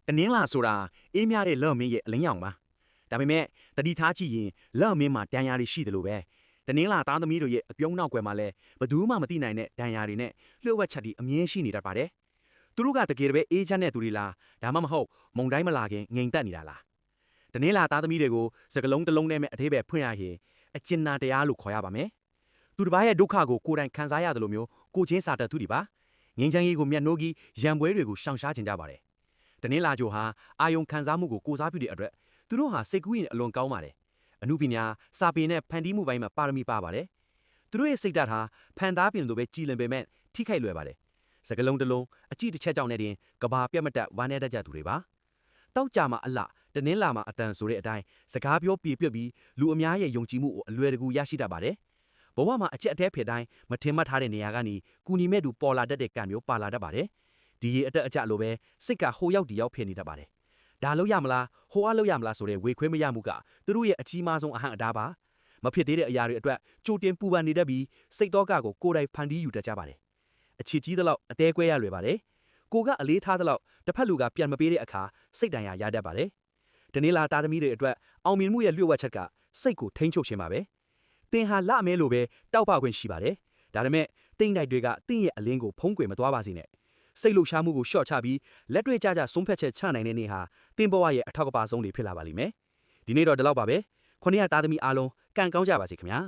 တနင်္လာဆိုတာအေးမြတဲ့လော့မင်းရဲ့အလင်းရောင်ပါဒါပေမဲ့တတိထားကြည့်ရင်လော့မင်းမှာတန်ရာတွေရှိတယ်လို့ပဲတနင်္လာသားသမီးတို့ရဲ့အပြုံးနောက်ွယ်မှာလဲဘသူမှမသိနိုင်တဲ့တန်ရာတွေနဲ့လျှို့ဝှက်ချက်တွေအမြင်ရှိနေတတ်ပါတယ်သူတို့ကတကယ်ပဲအေးချမ်းတဲ့သူတွေလားဒါမှမဟုတ်မုံတိုင်းမလာခင်ငိမ်သက်နေတာလားတနင်္လာသားသမီးတွေကိုစကလုံးတစ်လုံးနဲ့မဲ့အသေးပဲဖွင့်ရရင်အကျဉ်းနာတရားလို့ခေါ်ရပါမယ်သူတစ်ပါးရဲ့ဒုက္ခကိုကိုယ်တိုင်ခံစားရတယ်လို့မျိုးကိုချင်းစာတတ်သူတွေပါငင်းချမ်းရေးကိုမျက်နှိုးကြီးရံပွဲတွေကိုရှောင်ရှားခြင်းကြပါတယ်တနင်္လာဂျိုဟာအာယုံခံစားမှုကိုကိုစားပြုတဲ့အတွက်သူတို့ဟာစိတ်ကူးရင်အလွန်ကောင်းပါတယ်အမှုပညာစာပေနဲ့ဖန်တီးမှုပိုင်းမှာပါရမီပါပါတယ်သူတို့ရဲ့စိတ်ဓာတ်ဟာဖန်သားပြင်လိုပဲကြည်လင်ပေမဲ့ထိခိုက်လွယ်ပါတယ်စကလုံးတစ်လုံးအကြည့်တစ်ချက်ကြောင့်နဲ့တင်ကဘာပြတ်မတက်ဝမ်းနဲ့တတ်ကြသူတွေပါတောက်ကြမှာအလှတနင်္လာမှာအတန်ဆိုတဲ့အတိုင်းစကားပြောပြေပြစ်ပြီးလူအများရဲ့ယုံကြည်မှုကိုအလွယ်တကူရရှိတတ်ပါတယ်ဘဝမှာအချက်အသေးဖြစ်တိုင်းမထင်မှတ်ထားတဲ့နေရာကနေကူညီမဲ့သူပေါ်လာတတ်တဲ့ကံမျိုးပါလာတတ်ပါတယ်ဒီရေအတက်အကျလိုပဲစိတ်ကဟိုရောက်ဒီရောက်ဖြစ်နေတတ်ပါတယ်ဒါလို့ရမလားဟိုအားလို့ရမလားဆိုတဲ့ဝေခွဲမရမှုကသူတို့ရဲ့အကြီးမားဆုံးအဟန့်အတားပါမဖြစ်သေးတဲ့အရာတွေအတွက်ကြိုတင်ပူပန်နေတတ်ပြီးစိတ်တော့ကကိုကိုယ်တိုင်ဖန်တီးယူတတ်ကြပါတယ်အချစ်ကြီးသလောက်အသေးကွဲရလွယ်ပါတယ်ကိုကအလေးထားသလောက်တစ်ဖက်လူကပြန်မပေးတဲ့အခါစိတ်တန်ရာရတတ်ပါတယ်တနေ့လာသားသမီးတွေအတွက်အောင်မြင်မှုရဲ့လျှို့ဝှက်ချက်ကစိတ်ကိုထိန်းချုပ်ခြင်းပါပဲသင်ဟာလမဲလိုပဲတောက်ပခွင့်ရှိပါတယ်ဒါပေမဲ့တိမ်တိုက်တွေကတင့်ရဲ့အလင်းကိုဖုံးကွယ်မသွားပါစေနဲ့စိတ်လှုပ်ရှားမှုကိုရှော့ချပြီးလက်တွေ့ကြဆုံးဖြတ်ချက်ချနိုင်တဲ့နေ့ဟာတင်းဘဝရဲ့အထောက်အပံ့ဆုံးတွေဖြစ်လာပါလိမ့်မယ်ဒီနေ့တော့ဒီလောက်ပါပဲခုနှစ်ရသားသမီးအားလုံးကံကောင်းကြပါစေခင်ဗျာ